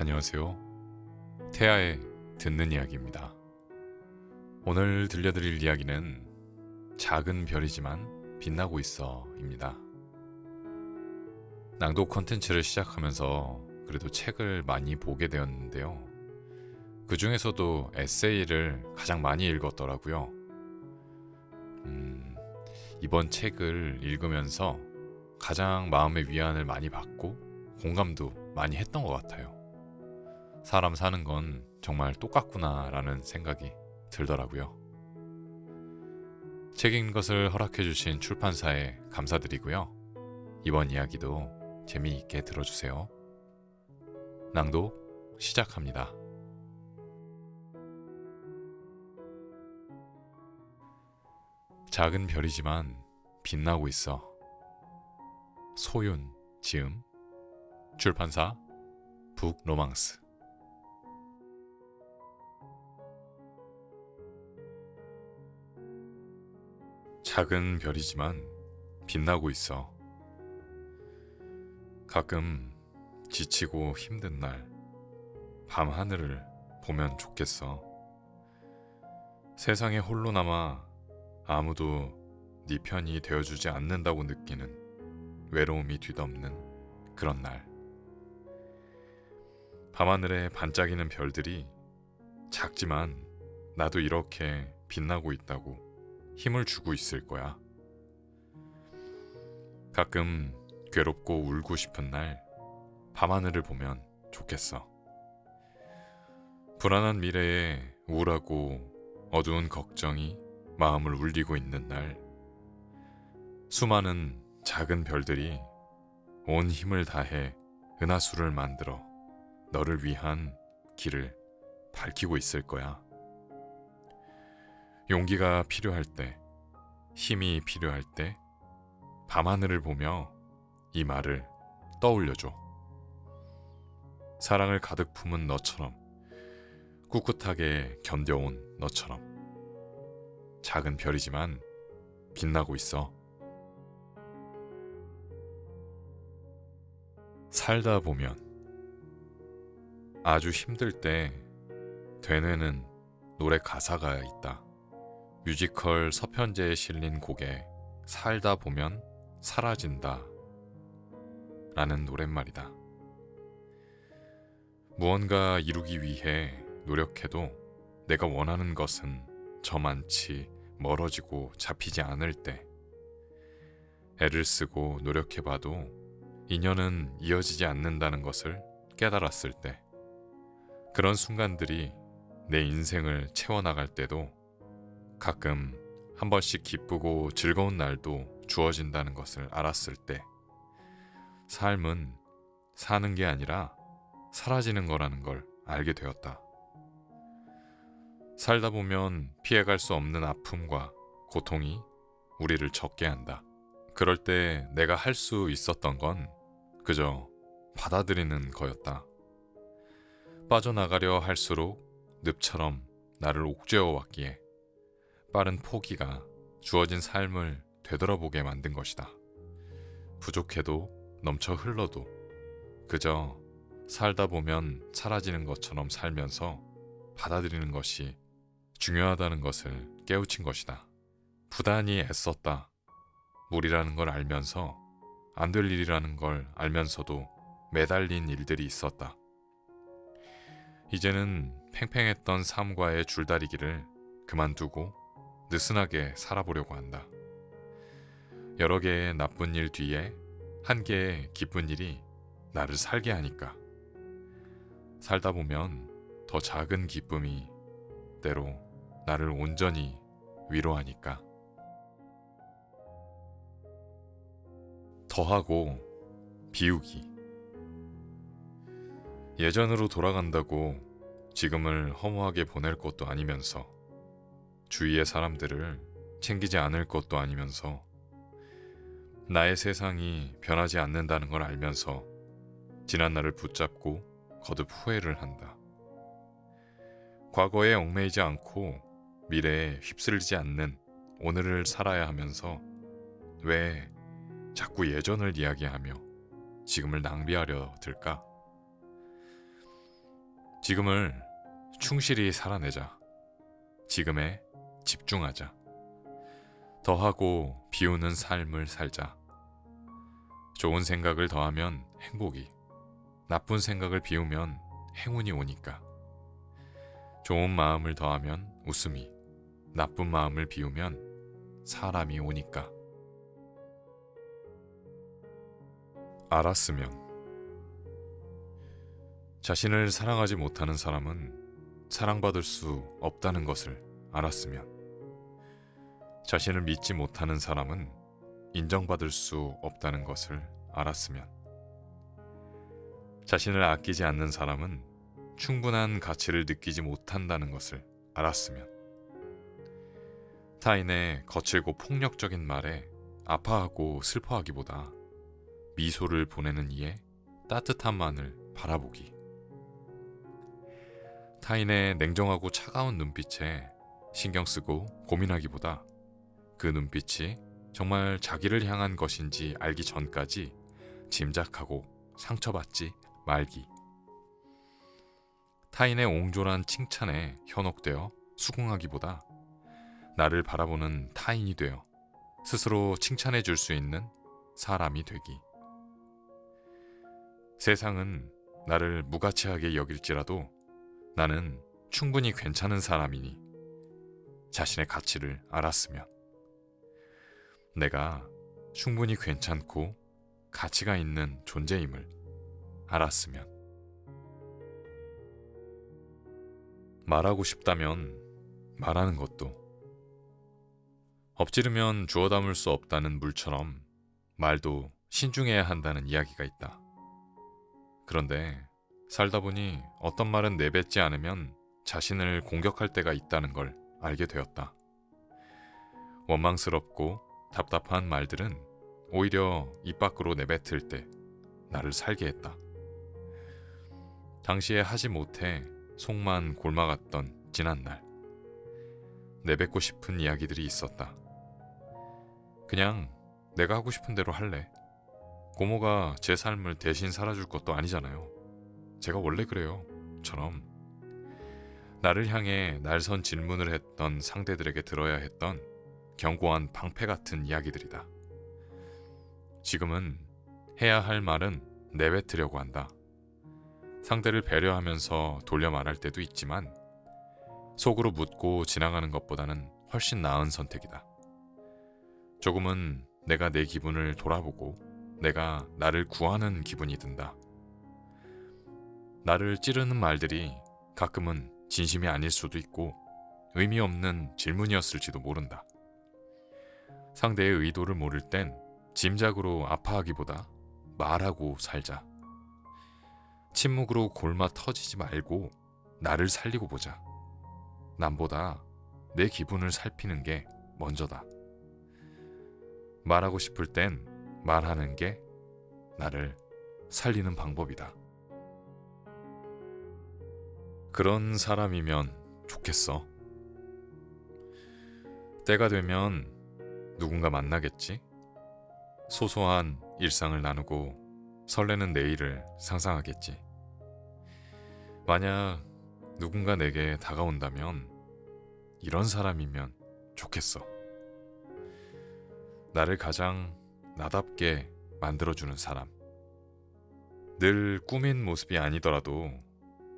안녕하세요. 태아의 듣는 이야기입니다. 오늘 들려드릴 이야기는 작은 별이지만 빛나고 있어입니다. 낭독 콘텐츠를 시작하면서 그래도 책을 많이 보게 되었는데요. 그 중에서도 에세이를 가장 많이 읽었더라고요. 이번 책을 읽으면서 가장 마음의 위안을 많이 받고 공감도 많이 했던 것 같아요. 사람 사는 건 정말 똑같구나 라는 생각이 들더라고요. 책 읽는 것을 허락해주신 출판사에 감사드리고요. 이번 이야기도 재미있게 들어주세요. 낭독 시작합니다. 작은 별이지만 빛나고 있어. 소윤, 지음, 출판사 북로망스. 작은 별이지만 빛나고 있어. 가끔 지치고 힘든 날, 밤하늘을 보면 좋겠어. 세상에 홀로 남아 아무도 네 편이 되어주지 않는다고 느끼는 외로움이 뒤덮는 그런 날. 밤하늘에 반짝이는 별들이 작지만 나도 이렇게 빛나고 있다고 힘을 주고 있을 거야. 가끔 괴롭고 울고 싶은 날 밤하늘을 보면 좋겠어. 불안한 미래에 우울하고 어두운 걱정이 마음을 울리고 있는 날, 수많은 작은 별들이 온 힘을 다해 은하수를 만들어 너를 위한 길을 밝히고 있을 거야. 용기가 필요할 때, 힘이 필요할 때 밤하늘을 보며 이 말을 떠올려줘. 사랑을 가득 품은 너처럼, 꿋꿋하게 견뎌온 너처럼 작은 별이지만 빛나고 있어. 살다 보면 아주 힘들 때 되뇌는 노래 가사가 있다. 뮤지컬 서편제에 실린 곡에 살다 보면 사라진다 라는 노랫말이다. 무언가 이루기 위해 노력해도 내가 원하는 것은 저만치 멀어지고 잡히지 않을 때, 애를 쓰고 노력해봐도 인연은 이어지지 않는다는 것을 깨달았을 때, 그런 순간들이 내 인생을 채워나갈 때도 가끔 한 번씩 기쁘고 즐거운 날도 주어진다는 것을 알았을 때, 삶은 사는 게 아니라 사라지는 거라는 걸 알게 되었다. 살다 보면 피해갈 수 없는 아픔과 고통이 우리를 젖게 한다. 그럴 때 내가 할 수 있었던 건 그저 받아들이는 거였다. 빠져나가려 할수록 늪처럼 나를 옥죄어 왔기에 빠른 포기가 주어진 삶을 되돌아보게 만든 것이다. 부족해도 넘쳐 흘러도 그저 살다 보면 사라지는 것처럼 살면서 받아들이는 것이 중요하다는 것을 깨우친 것이다. 부단히 애썼다. 무리라는 걸 알면서, 안 될 일이라는 걸 알면서도 매달린 일들이 있었다. 이제는 팽팽했던 삶과의 줄다리기를 그만두고 느슨하게 살아보려고 한다. 여러 개의 나쁜 일 뒤에 한 개의 기쁜 일이 나를 살게 하니까. 살다 보면 더 작은 기쁨이 때로 나를 온전히 위로하니까. 더하고 비우기. 예전으로 돌아간다고 지금을 허무하게 보낼 것도 아니면서, 주위의 사람들을 챙기지 않을 것도 아니면서, 나의 세상이 변하지 않는다는 걸 알면서 지난 날을 붙잡고 거듭 후회를 한다. 과거에 얽매이지 않고 미래에 휩쓸리지 않는 오늘을 살아야 하면서 왜 자꾸 예전을 이야기하며 지금을 낭비하려 들까? 지금을 충실히 살아내자. 지금에 집중하자. 더하고 비우는 삶을 살자. 좋은 생각을 더하면 행복이, 나쁜 생각을 비우면 행운이 오니까. 좋은 마음을 더하면 웃음이, 나쁜 마음을 비우면 사람이 오니까. 알았으면. 자신을 사랑하지 못하는 사람은 사랑받을 수 없다는 것을 알았으면. 자신을 믿지 못하는 사람은 인정받을 수 없다는 것을 알았으면. 자신을 아끼지 않는 사람은 충분한 가치를 느끼지 못한다는 것을 알았으면. 타인의 거칠고 폭력적인 말에 아파하고 슬퍼하기보다 미소를 보내는 이의 따뜻함만을 바라보기. 타인의 냉정하고 차가운 눈빛에 신경 쓰고 고민하기보다 그 눈빛이 정말 자기를 향한 것인지 알기 전까지 짐작하고 상처받지 말기. 타인의 옹졸한 칭찬에 현혹되어 수긍하기보다 나를 바라보는 타인이 되어 스스로 칭찬해 줄 수 있는 사람이 되기. 세상은 나를 무가치하게 여길지라도 나는 충분히 괜찮은 사람이니 자신의 가치를 알았으면. 내가 충분히 괜찮고 가치가 있는 존재임을 알았으면. 말하고 싶다면 말하는 것도, 엎지르면 주워 담을 수 없다는 물처럼 말도 신중해야 한다는 이야기가 있다. 그런데 살다 보니 어떤 말은 내뱉지 않으면 자신을 공격할 때가 있다는 걸 알게 되었다. 원망스럽고 답답한 말들은 오히려 입 밖으로 내뱉을 때 나를 살게 했다. 당시에 하지 못해 속만 골마갔던 지난날, 내뱉고 싶은 이야기들이 있었다. 그냥 내가 하고 싶은 대로 할래. 고모가 제 삶을 대신 살아줄 것도 아니잖아요. 제가 원래 그래요. 처럼 나를 향해 날선 질문을 했던 상대들에게 들어야 했던 견고한 방패 같은 이야기들이다. 지금은 해야 할 말은 내뱉으려고 한다. 상대를 배려하면서 돌려 말할 때도 있지만 속으로 묻고 지나가는 것보다는 훨씬 나은 선택이다. 조금은 내가 내 기분을 돌아보고 내가 나를 구하는 기분이 든다. 나를 찌르는 말들이 가끔은 진심이 아닐 수도 있고 의미 없는 질문이었을지도 모른다. 상대의 의도를 모를 땐 짐작으로 아파하기보다 말하고 살자. 침묵으로 골마 터지지 말고 나를 살리고 보자. 남보다 내 기분을 살피는 게 먼저다. 말하고 싶을 땐 말하는 게 나를 살리는 방법이다. 그런 사람이면 좋겠어. 때가 되면 누군가 만나겠지? 소소한 일상을 나누고 설레는 내일을 상상하겠지. 만약 누군가 내게 다가온다면 이런 사람이면 좋겠어. 나를 가장 나답게 만들어주는 사람. 늘 꾸민 모습이 아니더라도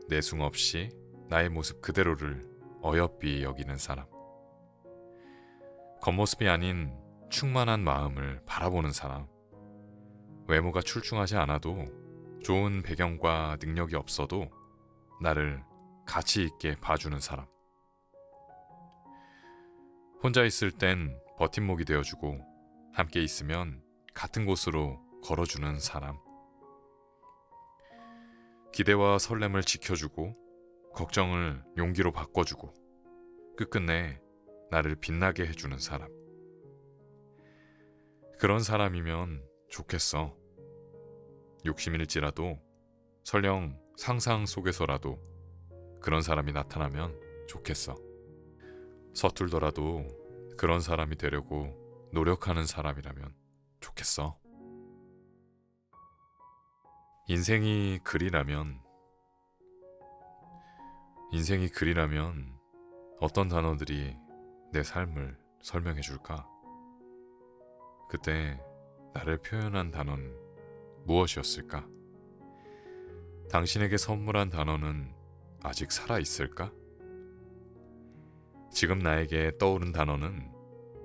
내숭 없이 나의 모습 그대로를 어여삐 여기는 사람. 겉모습이 아닌 충만한 마음을 바라보는 사람. 외모가 출중하지 않아도 좋은 배경과 능력이 없어도 나를 가치 있게 봐주는 사람. 혼자 있을 땐 버팀목이 되어주고 함께 있으면 같은 곳으로 걸어주는 사람. 기대와 설렘을 지켜주고 걱정을 용기로 바꿔주고 끝끝내 나를 빛나게 해주는 사람. 그런 사람이면 좋겠어. 욕심일지라도 설령 상상 속에서라도 그런 사람이 나타나면 좋겠어. 서툴더라도 그런 사람이 되려고 노력하는 사람이라면 좋겠어. 인생이 글이라면 인생이 글이라면 어떤 단어들이 내 삶을 설명해 줄까? 그때 나를 표현한 단어는 무엇이었을까? 당신에게 선물한 단어는 아직 살아 있을까? 지금 나에게 떠오른 단어는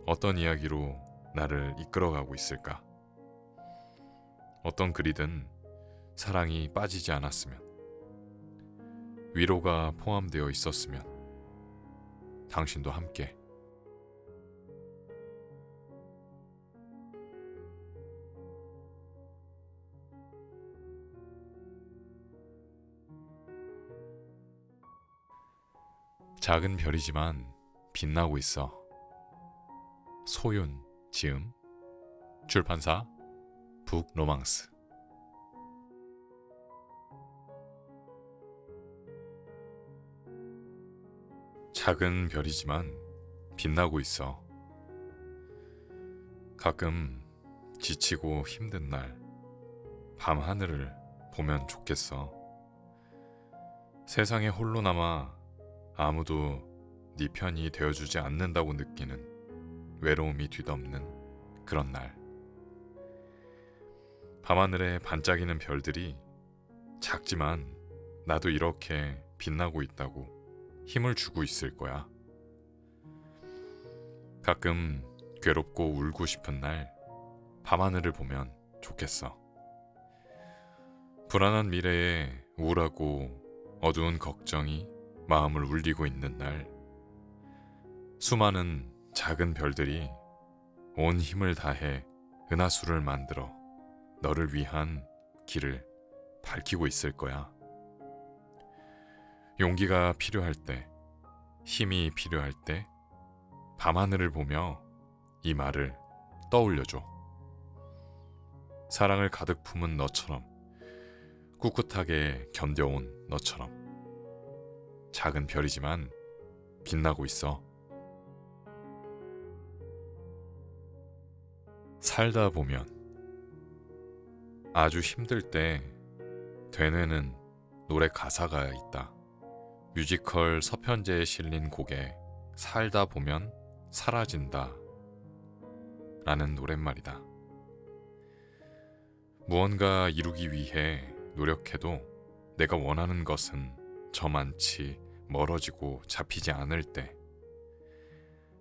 어떤 이야기로 나를 이끌어가고 있을까? 어떤 글이든 사랑이 빠지지 않았으면, 위로가 포함되어 있었으면, 당신도 함께. 작은 별이지만 빛나고 있어. 소윤, 지음, 출판사, 북로망스. 작은 별이지만 빛나고 있어. 가끔 지치고 힘든 날, 밤 하늘을 보면 좋겠어. 세상에 홀로 남아 아무도 네 편이 되어주지 않는다고 느끼는 외로움이 뒤덮는 그런 날. 밤하늘에 반짝이는 별들이 작지만 나도 이렇게 빛나고 있다고 힘을 주고 있을 거야. 가끔 괴롭고 울고 싶은 날, 밤하늘을 보면 좋겠어. 불안한 미래에 우울하고 어두운 걱정이 마음을 울리고 있는 날, 수많은 작은 별들이 온 힘을 다해 은하수를 만들어 너를 위한 길을 밝히고 있을 거야. 용기가 필요할 때, 힘이 필요할 때 밤하늘을 보며 이 말을 떠올려줘. 사랑을 가득 품은 너처럼, 꿋꿋하게 견뎌온 너처럼 작은 별이지만 빛나고 있어. 살다 보면 아주 힘들 때 되뇌는 노래 가사가 있다. 뮤지컬 서편제에 실린 곡에 살다 보면 사라진다 라는 노랫말이다. 무언가 이루기 위해 노력해도 내가 원하는 것은 저만치 멀어지고 잡히지 않을 때,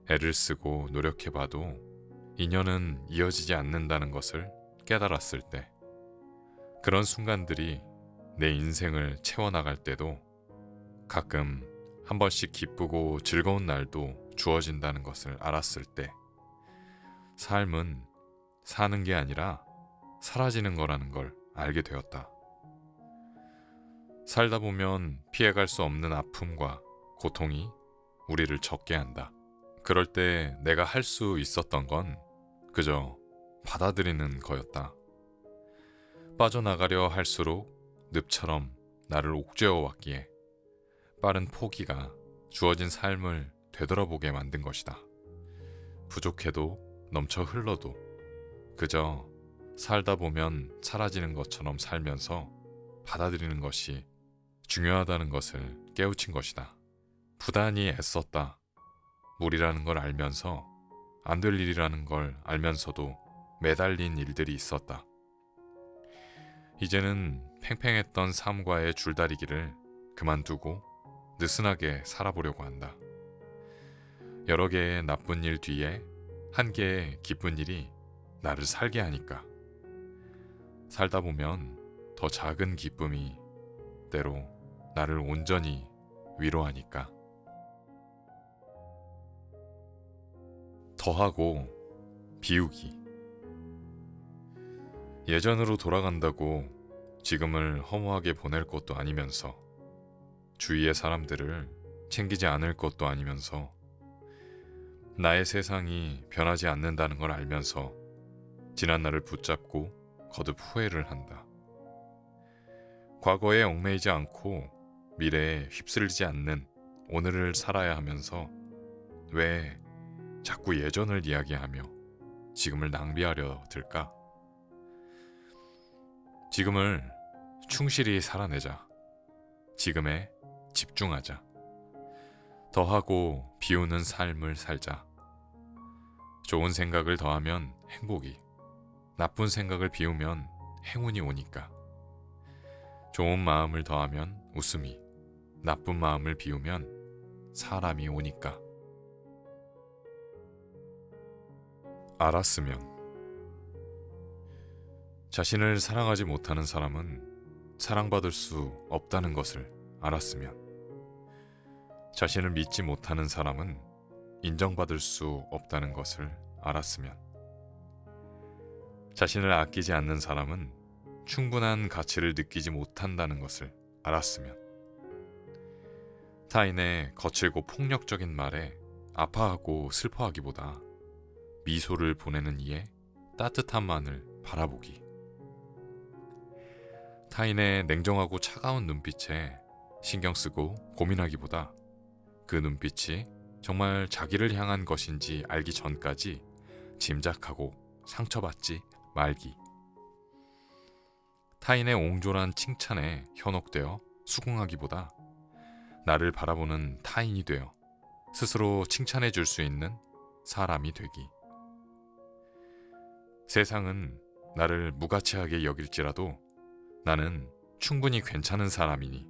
애를 쓰고 노력해봐도 인연은 이어지지 않는다는 것을 깨달았을 때, 그런 순간들이 내 인생을 채워나갈 때도 가끔 한 번씩 기쁘고 즐거운 날도 주어진다는 것을 알았을 때, 삶은 사는 게 아니라 사라지는 거라는 걸 알게 되었다. 살다 보면 피해갈 수 없는 아픔과 고통이 우리를 적게 한다. 그럴 때 내가 할 수 있었던 건 그저 받아들이는 거였다. 빠져나가려 할수록 늪처럼 나를 옥죄어 왔기에 빠른 포기가 주어진 삶을 되돌아보게 만든 것이다. 부족해도 넘쳐 흘러도 그저 살다 보면 사라지는 것처럼 살면서 받아들이는 것이 중요하다는 것을 깨우친 것이다. 부단히 애썼다. 무리라는 걸 알면서, 안 될 일이라는 걸 알면서도 매달린 일들이 있었다. 이제는 팽팽했던 삶과의 줄다리기를 그만두고 느슨하게 살아보려고 한다. 여러 개의 나쁜 일 뒤에 한 개의 기쁜 일이 나를 살게 하니까. 살다 보면 더 작은 기쁨이 때로 나를 온전히 위로하니까. 더하고 비우기. 예전으로 돌아간다고 지금을 허무하게 보낼 것도 아니면서, 주위의 사람들을 챙기지 않을 것도 아니면서, 나의 세상이 변하지 않는다는 걸 알면서 지난 날을 붙잡고 거듭 후회를 한다. 과거에 얽매이지 않고 미래에 휩쓸리지 않는 오늘을 살아야 하면서 왜 자꾸 예전을 이야기하며 지금을 낭비하려 들까? 지금을 충실히 살아내자. 지금에 집중하자. 더하고 비우는 삶을 살자. 좋은 생각을 더하면 행복이, 나쁜 생각을 비우면 행운이 오니까. 좋은 마음을 더하면 웃음이, 나쁜 마음을 비우면 사람이 오니까. 알았으면. 자신을 사랑하지 못하는 사람은 사랑받을 수 없다는 것을 알았으면. 자신을 믿지 못하는 사람은 인정받을 수 없다는 것을 알았으면. 자신을 아끼지 않는 사람은 충분한 가치를 느끼지 못한다는 것을 알았으면. 타인의 거칠고 폭력적인 말에 아파하고 슬퍼하기보다 미소를 보내는 이의 따뜻함만을 바라보기. 타인의 냉정하고 차가운 눈빛에 신경 쓰고 고민하기보다 그 눈빛이 정말 자기를 향한 것인지 알기 전까지 짐작하고 상처받지 말기. 타인의 옹졸한 칭찬에 현혹되어 수긍하기보다 나를 바라보는 타인이 되어 스스로 칭찬해 줄 수 있는 사람이 되기. 세상은 나를 무가치하게 여길지라도 나는 충분히 괜찮은 사람이니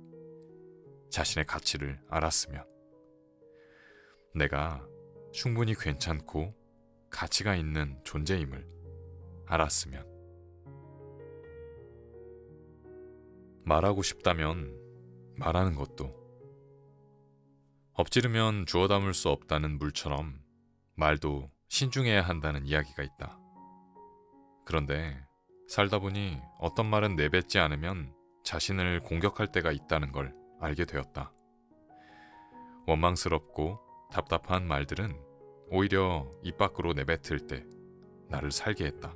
자신의 가치를 알았으면. 내가 충분히 괜찮고 가치가 있는 존재임을 알았으면. 말하고 싶다면 말하는 것도, 엎지르면 주워 담을 수 없다는 물처럼 말도 신중해야 한다는 이야기가 있다. 그런데 살다 보니 어떤 말은 내뱉지 않으면 자신을 공격할 때가 있다는 걸 알게 되었다. 원망스럽고 답답한 말들은 오히려 입 밖으로 내뱉을 때 나를 살게 했다.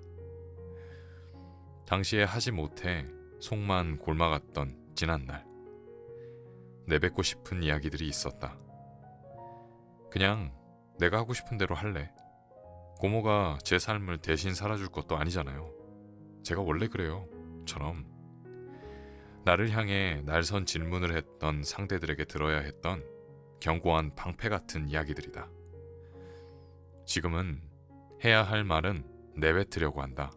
당시에 하지 못해 속만 골마갔던 지난날, 내뱉고 싶은 이야기들이 있었다. 그냥 내가 하고 싶은 대로 할래. 고모가 제 삶을 대신 살아줄 것도 아니잖아요. 제가 원래 그래요. 처럼 나를 향해 날선 질문을 했던 상대들에게 들어야 했던 견고한 방패 같은 이야기들이다. 지금은 해야 할 말은 내뱉으려고 한다.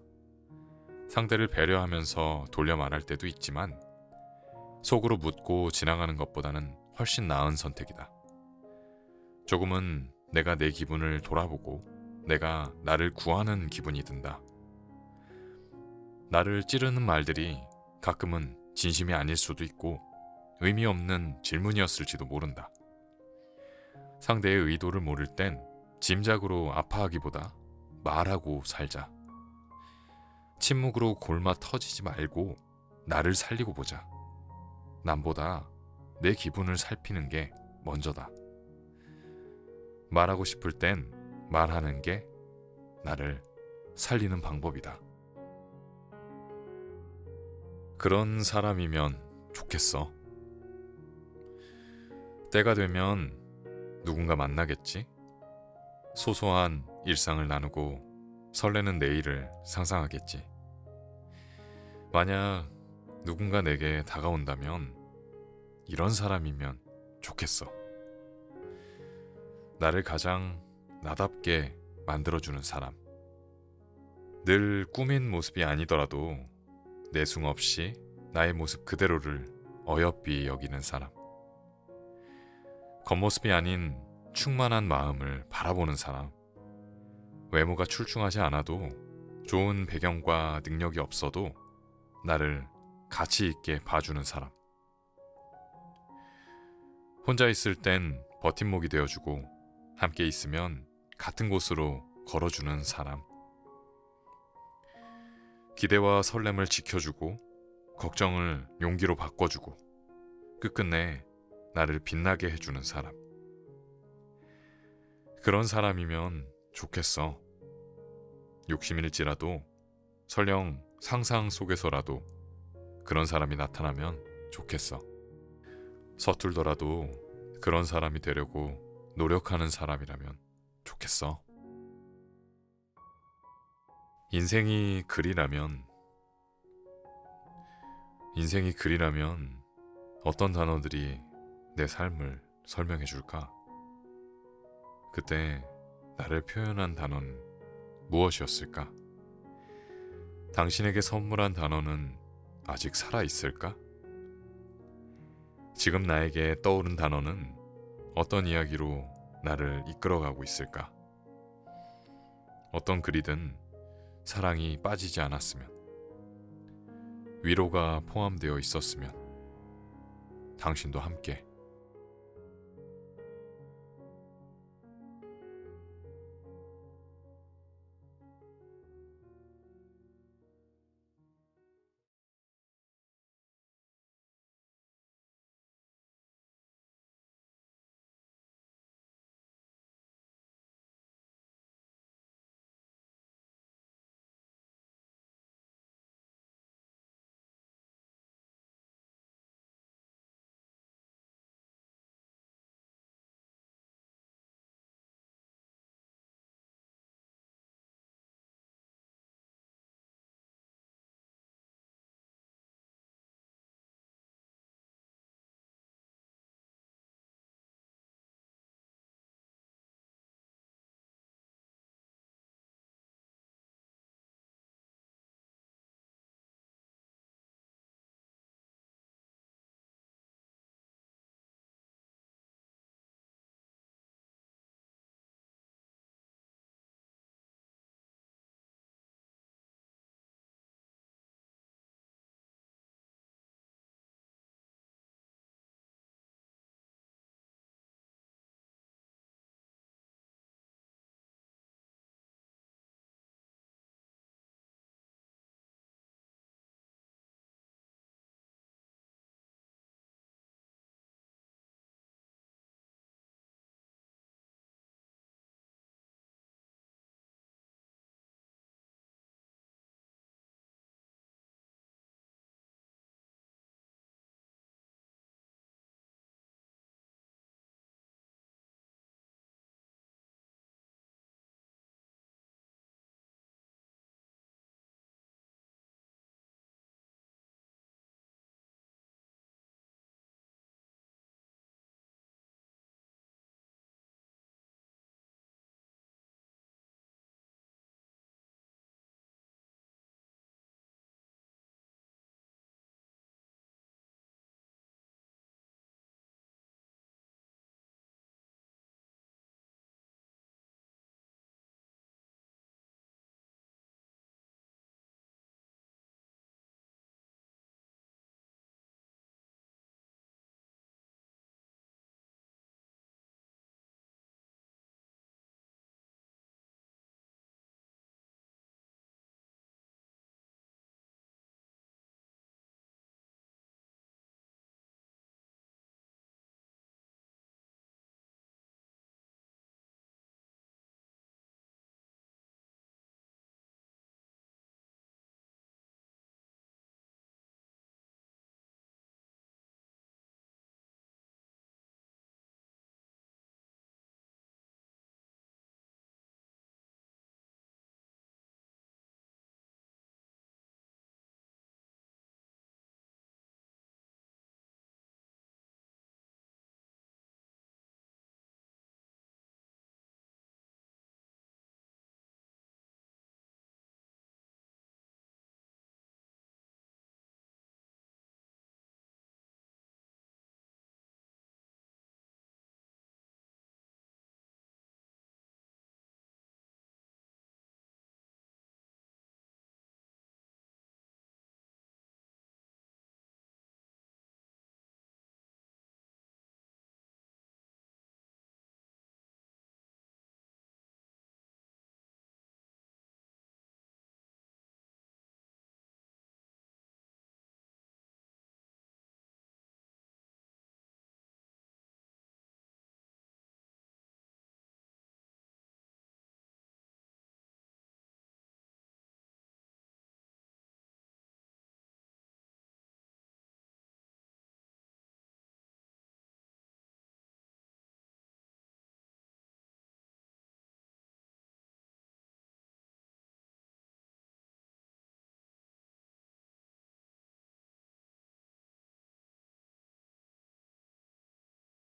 상대를 배려하면서 돌려 말할 때도 있지만 속으로 묻고 지나가는 것보다는 훨씬 나은 선택이다. 조금은 내가 내 기분을 돌아보고 내가 나를 구하는 기분이 든다. 나를 찌르는 말들이 가끔은 진심이 아닐 수도 있고 의미 없는 질문이었을지도 모른다. 상대의 의도를 모를 땐 짐작으로 아파하기보다 말하고 살자. 침묵으로 골마 터지지 말고 나를 살리고 보자. 남보다 내 기분을 살피는 게 먼저다. 말하고 싶을 땐 말하는 게 나를 살리는 방법이다. 그런 사람이면 좋겠어. 때가 되면 누군가 만나겠지? 소소한 일상을 나누고 설레는 내일을 상상하겠지. 만약 누군가 내게 다가온다면 이런 사람이면 좋겠어. 나를 가장 나답게 만들어주는 사람. 늘 꾸민 모습이 아니더라도 내숭 없이 나의 모습 그대로를 어여삐 여기는 사람. 겉모습이 아닌 충만한 마음을 바라보는 사람. 외모가 출중하지 않아도 좋은 배경과 능력이 없어도 나를 가치 있게 봐주는 사람. 혼자 있을 땐 버팀목이 되어주고 함께 있으면 같은 곳으로 걸어주는 사람. 기대와 설렘을 지켜주고 걱정을 용기로 바꿔주고 끝끝내 나를 빛나게 해주는 사람. 그런 사람이면 좋겠어. 욕심일지라도 설령 상상 속에서라도 그런 사람이 나타나면 좋겠어. 서툴더라도 그런 사람이 되려고 노력하는 사람이라면 좋겠어. 인생이 글이라면 어떤 단어들이 내 삶을 설명해 줄까? 그때 나를 표현한 단어는 무엇이었을까? 당신에게 선물한 단어는 아직 살아있을까? 지금 나에게 떠오른 단어는 어떤 이야기로 나를 이끌어가고 있을까? 어떤 글이든 사랑이 빠지지 않았으면, 위로가 포함되어 있었으면, 당신도 함께